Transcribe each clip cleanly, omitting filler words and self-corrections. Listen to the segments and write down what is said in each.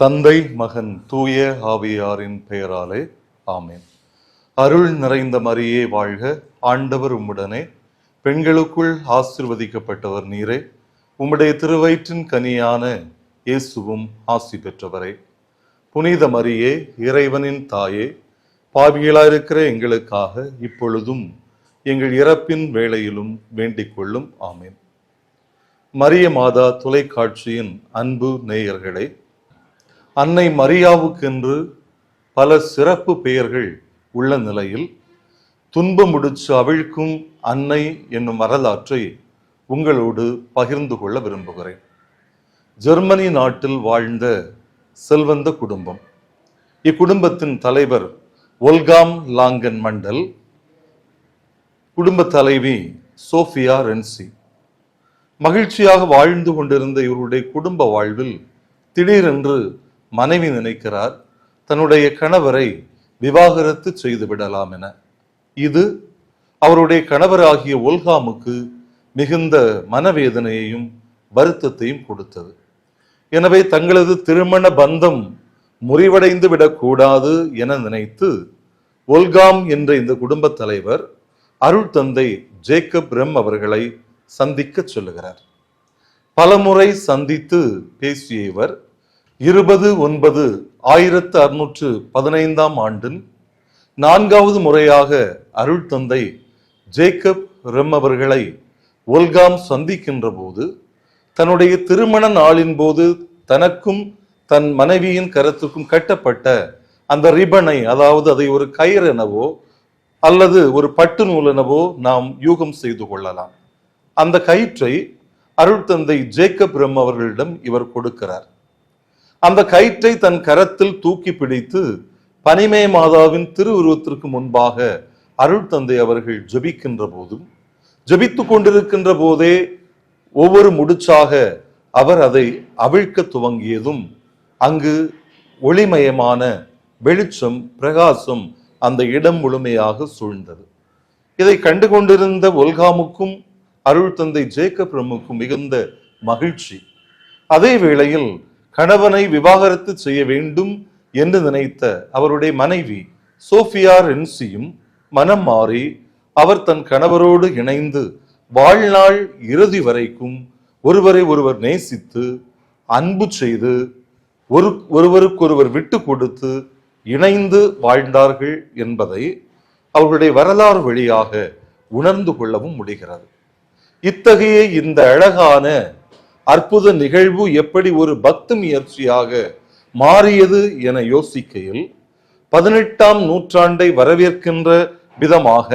தந்தை, மகன், தூய ஆவியாரின் பெயராலே ஆமென். அருள் நிறைந்த மரியே வாழ்க, ஆண்டவர் உம்முடனே, பெண்களுக்குள் ஆசீர்வதிக்கப்பட்டவர் நீரே. உம்முடைய திருவயிற்றின் கனியான இயேசுவும் ஆசி பெற்றவரே. புனித மரியே, இறைவனின் தாயே, பாவிகளாயிருக்கிற எங்களுக்காக இப்பொழுதும் எங்கள் இறப்பின் வேளையிலும் வேண்டிக் கொள்ளும். ஆமென். மரிய மாதா தொலைக்காட்சியின் அன்பு நேயர்களே, அன்னை மரியாவுக்கென்று பல சிறப்பு பெயர்கள் உள்ள நிலையில் துன்ப முடிச்சு அவிழ்க்கும் அன்னை என்னும் வரலாற்றை உங்களோடு பகிர்ந்து கொள்ள விரும்புகிறேன். ஜெர்மனி நாட்டில் வாழ்ந்த செல்வந்த குடும்பம். இக்குடும்பத்தின் தலைவர் ஒல்காம் லாங்கன் மண்டல், குடும்ப தலைவி சோஃபியா ரென்சி. மகிழ்ச்சியாக வாழ்ந்து கொண்டிருந்த இவருடைய குடும்ப வாழ்வில் திடீரென்று மனைவி நினைக்கிறார், தன்னுடைய கணவரை விவாகரத்து செய்து விடலாம் என. இது அவருடைய கணவராகிய ஒல்காமுக்கு மிகுந்த மனவேதனையையும் வருத்தத்தையும் கொடுத்தது. எனவே தங்களது திருமண பந்தம் முறிவடைந்து விடக்கூடாது என நினைத்து ஒல்காம் என்ற இந்த குடும்ப தலைவர் அருள் தந்தை ஜேக்கப் ரெம் அவர்களை சந்திக்க சொல்லுகிறார். பலமுறை சந்தித்து பேசிய இவர் 20/9/1615 ஆண்டில் 4வது முறையாக அருள் தந்தை ஜேக்கப் ரெம் அவர்களை ஒல்காம் சந்திக்கின்ற போது தன்னுடைய திருமண நாளின் போது தனக்கும் தன் மனைவியின் கரத்துக்கும் கட்டப்பட்ட அந்த ரிபனை, அதாவது அதை ஒரு கயிறு எனவோ அல்லது ஒரு பட்டு நூல் எனவோ நாம் யூகம் செய்து கொள்ளலாம். அந்த கயிற்றை அருள் தந்தை ஜேக்கப் ரெம் அவர்களிடம் இவர் கொடுக்கிறார். அந்த கயிற்றை தன் கரத்தில் தூக்கி பிடித்து பனிமே மாதாவின் திருவுருவத்திற்கு முன்பாக அருள் தந்தை அவர்கள் ஜெபிக்கின்ற போதும், ஜெபித்துக் கொண்டிருக்கின்ற போதே ஒவ்வொரு முடிச்சாக அவர் அதை அவிழ்க்க துவங்கியதும் அங்கு ஒளிமயமான வெளிச்சம், பிரகாசம் அந்த இடம் முழுமையாக சூழ்ந்தது. இதை கண்டு கொண்டிருந்த ஒல்காமுக்கும் அருள் தந்தை ஜேக்கப் ரெம்முக்கும் மிகுந்த மகிழ்ச்சி. அதே வேளையில் கணவனை விவாகரத்து செய்ய வேண்டும் என்று நினைத்த அவருடைய மனைவி சோஃபியா ரென்சியும் மனம் மாறி அவர் தன் கணவரோடு இணைந்து வாழ்நாள் இறுதி வரைக்கும் ஒருவரை ஒருவர் நேசித்து அன்பு செய்து ஒருவருக்கொருவர் விட்டு கொடுத்து இணைந்து வாழ்ந்தார்கள் என்பதை அவர்களுடைய வரலாறு வழியாக உணர்ந்து கொள்ளவும் முடிகிறது. இத்தகைய இந்த அழகான அற்புத நிகழ்வு எப்படி ஒரு பக்தி முயற்சியாக மாறியது என யோசிக்கையில் 18ஆம் நூற்றாண்டை வரவேற்கின்ற விதமாக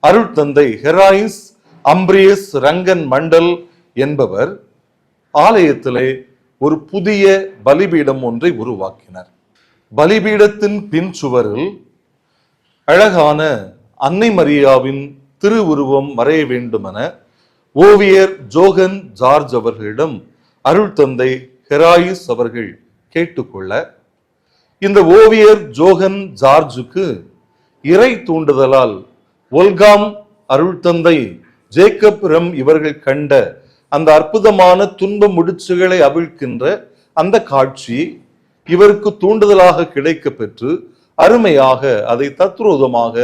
அருள் தந்தை ஹெராயிஸ் அம்பிரியஸ் ரங்கன் மண்டல் என்பவர் ஆலயத்திலே ஒரு புதிய பலிபீடம் ஒன்றை உருவாக்கினார். பலிபீடத்தின் பின் சுவரில் அழகான அன்னை மரியாவின் திருவுருவம் வரைய வேண்டுமென ஓவியர் ஜோகன் ஜார்ஜ் அவர்களிடம் அருள் தந்தை ஹெராயிஸ் அவர்கள் கேட்டுக்கொள்ள, இந்த ஓவியர் ஜோகன் ஜார்ஜுக்கு இறை தூண்டுதலால் ஒல்காம், அருள் தந்தை ஜேக்கப் ரெம் இவர்கள் கண்ட அந்த அற்புதமான துன்ப முடிச்சுகளை அவிழ்க்கின்ற அந்த காட்சி இவருக்கு தூண்டுதலாக கிடைக்க பெற்று அருமையாக அதை தத்ரூபமாக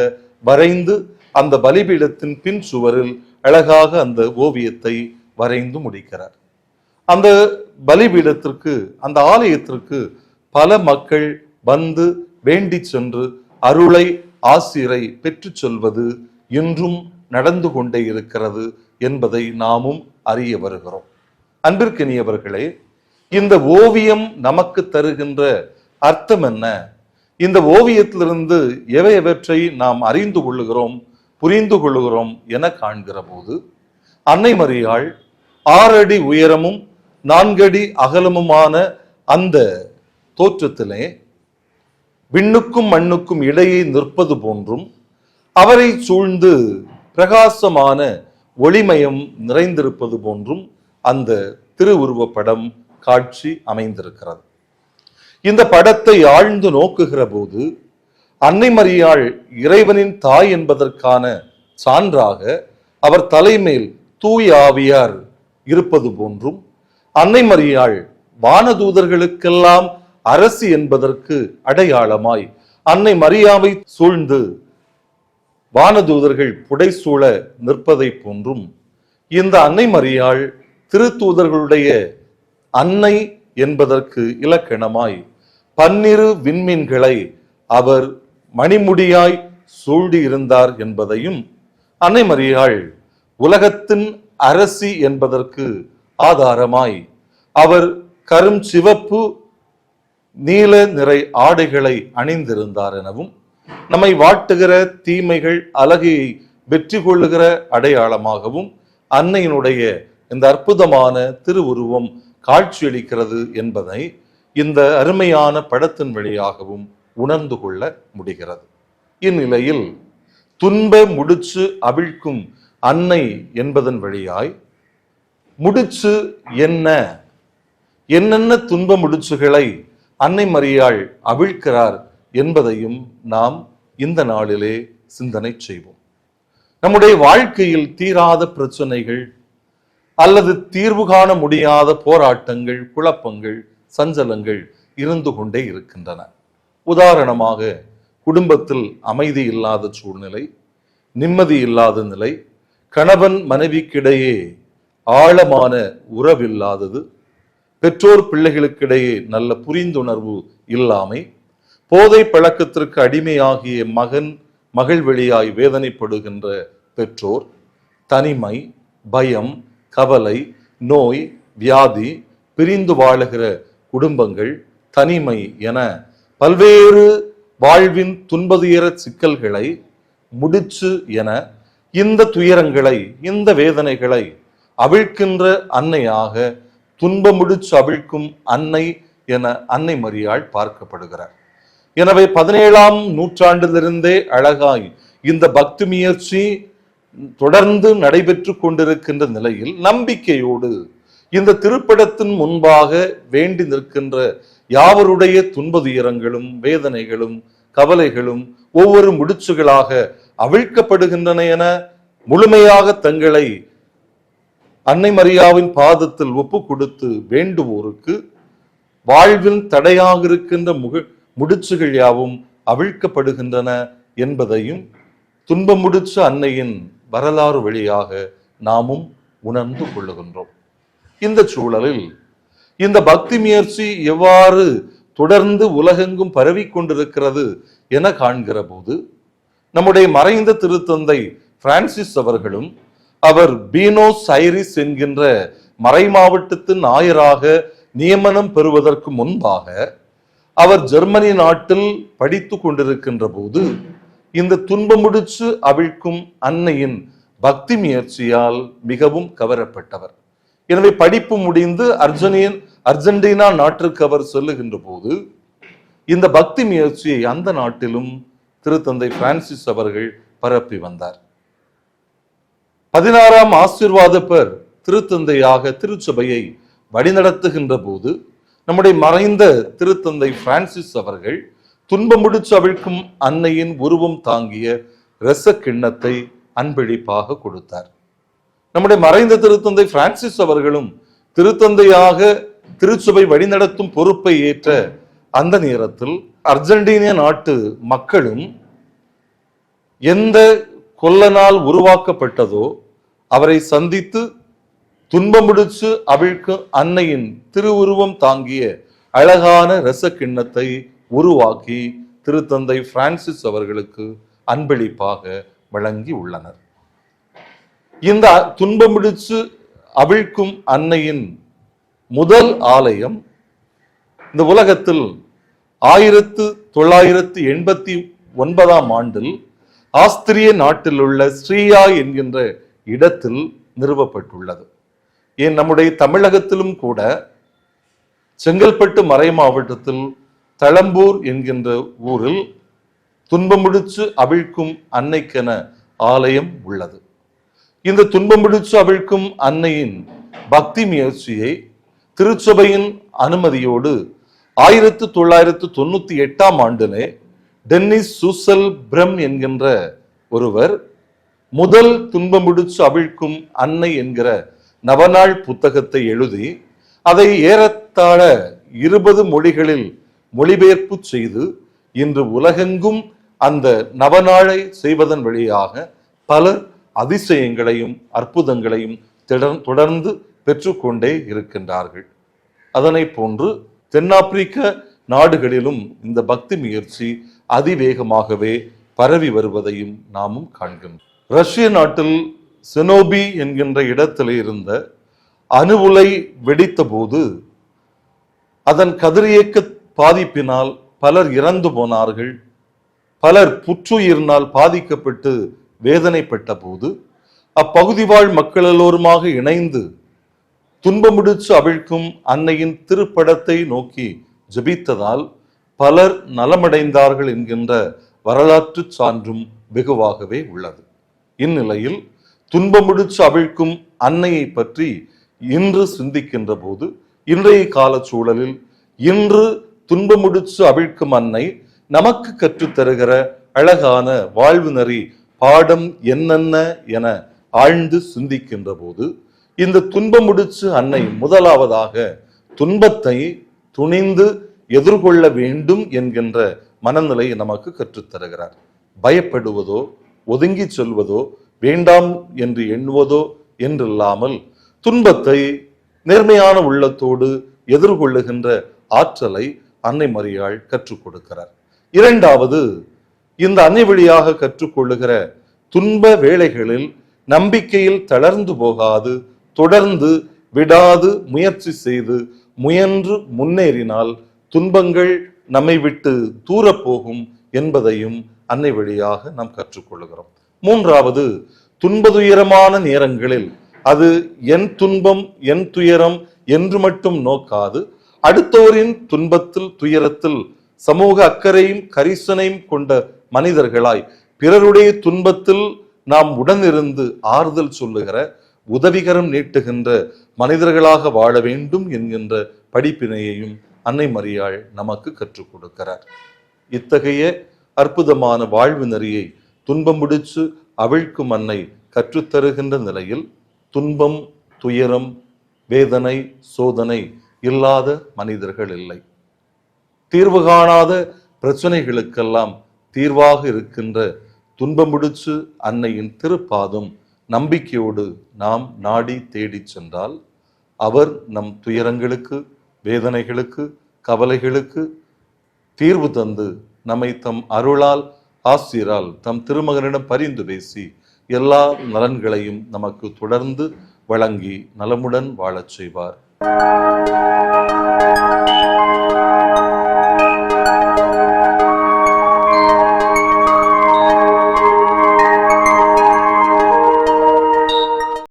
வரைந்து அந்த பலிபீடத்தின் பின் சுவரில் அழகாக அந்த ஓவியத்தை வரைந்து முடிக்கிறார். அந்த பலிபீடத்திற்கு, அந்த ஆலயத்திற்கு பல மக்கள் வந்து வேண்டி சென்று அருளை, ஆசிரை பெற்று செல்வது இன்றும் நடந்து கொண்டே இருக்கிறது என்பதை நாமும் அறிய வருகிறோம். அன்பிற்கினியவர்களே, இந்த ஓவியம் நமக்கு தருகின்ற அர்த்தம் என்ன? இந்த ஓவியத்திலிருந்து எவையவற்றை நாம் அறிந்து கொள்ளுகிறோம், புரிந்து கொள்ளுகிறோம் என காண்கிற போது, அன்னை மரியாள் 6 அடி உயரமும் 4 அடி அகலமுமான அந்த தோற்றத்திலே விண்ணுக்கும் மண்ணுக்கும் இடையே நிற்பது போன்றும், அவரை சூழ்ந்து பிரகாசமான ஒளிமயம் நிறைந்திருப்பது போன்றும் அந்த திருவுருவ படம் காட்சி அமைந்திருக்கிறது. இந்த படத்தை ஆழ்ந்து நோக்குகிற போது அன்னை மரியாள் இறைவனின் தாய் என்பதற்கான சான்றாக அவர் தலைமேல் தூய ஆவியார் இருப்பது போன்றும், அன்னை மரியாள் வானதூதர்களுக்கெல்லாம் அரசி என்பதற்கு அடையாளமாய் அன்னை மரியாவை சூழ்ந்து வானதூதர்கள் புடைசூழ நிற்பதை போன்றும் இந்த அன்னை மரியாள் திருத்தூதர்களுடைய அன்னை என்பதற்கு இலக்கணமாய் 12 விண்மீன்களை அவர் மணிமுடியாய் சூழ்ந்து இருந்தார் என்பதையும், அன்னை மரியாள் உலகத்தின் அரசி என்பதற்கு ஆதாரமாய் அவர் கரும் சிவப்பு நீல நிறை ஆடைகளை அணிந்திருந்தார் எனவும், நம்மை வாட்டுகிற தீமைகள் அழகையை வெற்றி கொள்ளுகிற அடையாளமாகவும் அன்னையினுடைய இந்த அற்புதமான திருவுருவம் காட்சியளிக்கிறது என்பதை இந்த அருமையான படத்தின் வழியாகவும் உணர்ந்து கொள்ள முடிகிறது. இந்நிலையில் துன்ப முடிச்சு அவிழ்க்கும் அன்னை என்பதன் வழியாய் முடிச்சு என்னென்ன துன்ப முடிச்சுகளை அன்னை மரியாள் அவிழ்க்கிறார் என்பதையும் நாம் இந்த நாளிலே சிந்தனை செய்வோம். நம்முடைய வாழ்க்கையில் தீராத பிரச்சனைகள் அல்லது தீர்வு காண முடியாத போராட்டங்கள், குழப்பங்கள், சஞ்சலங்கள் இருந்து கொண்டே இருக்கின்றன. உதாரணமாக, குடும்பத்தில் அமைதி இல்லாத சூழ்நிலை, நிம்மதி இல்லாத நிலை, கணவன் மனைவிக்கிடையே ஆழமான உறவில்லாதது, பெற்றோர் பிள்ளைகளுக்கிடையே நல்ல புரிந்துணர்வு இல்லாமை, போதை பழக்கத்திற்கு அடிமையாகிய மகள் வழியாய் வேதனைப்படுகின்ற பெற்றோர், தனிமை, பயம், கவலை, நோய், வியாதி, பிரிந்து வாழுகிற குடும்பங்கள், தனிமை என பல்வேறு வாழ்வின் துன்பதுயர சிக்கல்களை முடிச்சு என இந்த துயரங்களை, இந்த வேதனைகளை அவிழ்க்கின்ற அன்னையாக, துன்ப முடிச்சு அவிழ்க்கும் அன்னை என அன்னை மரியாள் பார்க்கப்படுகிறார். எனவே 17ஆம் நூற்றாண்டிலிருந்தே அழகாய் இந்த பக்தி முயற்சி தொடர்ந்து நடைபெற்று கொண்டிருக்கின்ற நிலையில் நம்பிக்கையோடு இந்த திருப்படத்தின் முன்பாக வேண்டி நிற்கின்ற யாவருடைய துன்பதுயரங்களும் வேதனைகளும் கவலைகளும் ஒவ்வொரு முடிச்சுகளாக அவிழ்க்கப்படுகின்றன என முழுமையாக தங்களை அன்னை மரியாவின் பாதத்தில் ஒப்பு கொடுத்து வேண்டுவோருக்கு வாழ்வில் தடையாக இருக்கின்ற முடிச்சுகள் யாவும் அவிழ்க்கப்படுகின்றன என்பதையும் துன்ப முடிச்ச அன்னையின் வரலாறு வழியாக நாமும் உணர்ந்து கொள்ளுகின்றோம். இந்த சூழலில் இந்த பக்தி முயற்சி எவ்வாறு தொடர்ந்து உலகெங்கும் பரவி கொண்டிருக்கிறது என காண்கிற போது, நம்முடைய மறைந்த திருத்தந்தை பிரான்சிஸ் அவர்களும் அவர் பீனோஸ் ஐரிஸ் என்கின்ற மறை மாவட்டத்தின் ஆயராக நியமனம் பெறுவதற்கு முன்பாக அவர் ஜெர்மனி நாட்டில் படித்து கொண்டிருக்கின்ற போது இந்த துன்ப முடிச்சு அவிழ்க்கும் அன்னையின் பக்தி முயற்சியால் மிகவும் கவரப்பட்டவர். எனவே படிப்பு முடிந்து அர்ஜென்டினா நாட்டிற்கு அவர் செல்லுகின்ற போது இந்த பக்தி முயற்சியை அந்த நாட்டிலும் திருத்தந்தை பிரான்சிஸ் அவர்கள் பரப்பி வந்தார். 16ஆம் ஆசீர்வாதப்பர் திருத்தந்தையாக திருச்சபையை வழிநடத்துகின்ற போது நம்முடைய மறைந்த திருத்தந்தை பிரான்சிஸ் அவர்கள் துன்ப முடிச்சு அவிழ்க்கும் அன்னையின் உருவம் தாங்கிய இரச கிண்ணத்தை அன்பளிப்பாக கொடுத்தார். நம்முடைய மறைந்த திருத்தந்தை பிரான்சிஸ் அவர்களும் திருத்தந்தையாக திருச்சபை வழிநடத்தும் பொறுப்பை ஏற்ற அந்த நேரத்தில் அர்ஜென்டினா நாட்டு மக்களும் எந்த கொல்லனால் உருவாக்கப்பட்டதோ அவரை சந்தித்து துன்பம் முடிச்சு அவிழ்க்கும் அன்னையின் திருவுருவம் தாங்கிய அழகான இரச கிண்ணத்தை உருவாக்கி திருத்தந்தை பிரான்சிஸ் அவர்களுக்கு அன்பளிப்பாக வழங்கி உள்ளனர். இந்த துன்பம் முடிச்சு அவிழ்க்கும் அன்னையின் முதல் ஆலயம் இந்த உலகத்தில் 1989ஆம் ஆண்டில் ஆஸ்திரிய நாட்டில் உள்ள ஸ்ரீயா என்கின்ற இடத்தில் நிறுவப்பட்டுள்ளது. ஏன் நம்முடைய தமிழகத்திலும் கூட செங்கல்பட்டு மறை மாவட்டத்தில் தளம்பூர் என்கின்ற ஊரில் துன்பம் முடிச்சு அவிழ்க்கும் அன்னைக்கென ஆலயம் உள்ளது. இந்த துன்பம் முடிச்சு அவிழ்க்கும் அன்னையின் பக்தி முயற்சியை திருச்சபையின் அனுமதியோடு 1998ஆம் ஆண்டிலே டென்னிஸ் சூசல் பிரம் என்கின்ற ஒருவர் முதல் துன்பம் முடிச்சு அவிழ்க்கும் அன்னை என்கிற நவநாள் புத்தகத்தை எழுதி அதை ஏறத்தாழ 20 மொழிகளில் மொழிபெயர்ப்பு செய்து இன்று உலகெங்கும் அந்த நவநாளை செய்வதன் வழியாக பலர் அதிசயங்களையும் அற்புதங்களையும் தொடர்ந்து பெற்றுக்கொண்டே இருக்கின்றார்கள். அதனை போன்று தென்னாப்பிரிக்க நாடுகளிலும் இந்த பக்தி முயற்சி அதிவேகமாகவே பரவி வருவதையும் நாமும் காண்கின்றோம். ரஷ்ய நாட்டில் செனோபி என்கின்ற இடத்தில் இருந்த அணு உலை வெடித்த போது அதன் கதிரியக்க பாதிப்பினால் பலர் இறந்து போனார்கள். பலர் புற்றுயிரினால் பாதிக்கப்பட்டு வேதனைப்பட்ட போது அப்பகுதி வாழ் மக்கள் எல்லோருமாக இணைந்து துன்பமுடிச்சு அவிழ்க்கும் அன்னையின் திருப்படத்தை நோக்கி ஜெபித்ததால் பலர் நலமடைந்தார்கள் என்கின்ற வரலாற்று சான்றும் வெகுவாகவே உள்ளது. இந்நிலையில் துன்பமுடிச்சு அவிழ்க்கும் அன்னையை பற்றி இன்று சிந்திக்கின்ற போது இன்றைய கால சூழலில் இன்று துன்பமுடிச்சு அவிழ்க்கும் அன்னை நமக்கு கற்றுத்தருகிற அழகான வாழ்வு நெறி பாடம் என்னென்ன என ஆழ்ந்து சிந்திக்கின்ற போது இந்த துன்பமுடிச்சு அன்னை முதலாவதாக துன்பத்தை துணிந்து எதிர்கொள்ள வேண்டும் என்கின்ற மனநிலையை நமக்கு கற்றுத்தருகிறார். பயப்படுவதோ ஒதுங்கி செல்வதோ வேண்டாம் என்று எண்ணுவதோ என்றில்லாமல் துன்பத்தை நேர்மையான உள்ளத்தோடு எதிர்கொள்ளுகின்ற ஆற்றலை அன்னை மரியாள் கற்றுக் கொடுக்கிறார். இரண்டாவது, இந்த அன்னை வழியாக கற்றுக்கொள்ளுகிற துன்ப வேளைகளில் நம்பிக்கையில் தளர்ந்து போகாது தொடர்ந்து விடாது முயற்சி செய்து முயன்று முன்னேறினால் துன்பங்கள் நம்மை விட்டு தூர போகும் என்பதையும் அன்னை வழியாக நாம் கற்றுக்கொள்கிறோம். மூன்றாவது, துன்பதுயரமான நேரங்களில் அது என் துன்பம் என் துயரம் என்று மட்டும் நோக்காது அடுத்தோரின் துன்பத்தில் துயரத்தில் சமூக அக்கறையும் கரிசனையும் கொண்ட மனிதர்களாய் பிறருடைய துன்பத்தில் நாம் உடனிருந்து ஆறுதல் சொல்லுகிற உதவிகரம் நீட்டுகின்ற மனிதர்களாக வாழ வேண்டும் என்கின்ற படிப்பினையையும் அன்னை மரியாள் நமக்கு கற்றுக் கொடுக்கிறார். இத்தகைய அற்புதமான வாழ்வு நெறியை துன்பம் முடிச்சு அவிழ்க்கும் அன்னை கற்றுத்தருகின்ற நிலையில் துன்பம் துயரம் வேதனை சோதனை இல்லாத மனிதர்கள் இல்லை. தீர்வு காணாத பிரச்சனைகளுக்கெல்லாம் தீர்வாக இருக்கின்ற துன்பம் முடிச்சு அன்னையின் திருப்பாதம் நம்பிக்கையோடு நாம் நாடி தேடி சென்றால் அவர் நம் துயரங்களுக்கு வேதனைகளுக்கு கவலைகளுக்கு தீர்வு தந்து நம்மை தம் அருளால் ஆசிரால் தம் திருமகனிடம் பரிந்து பேசி எல்லா நலன்களையும் நமக்கு தொடர்ந்து வழங்கி நலமுடன் வாழச் செய்வார்.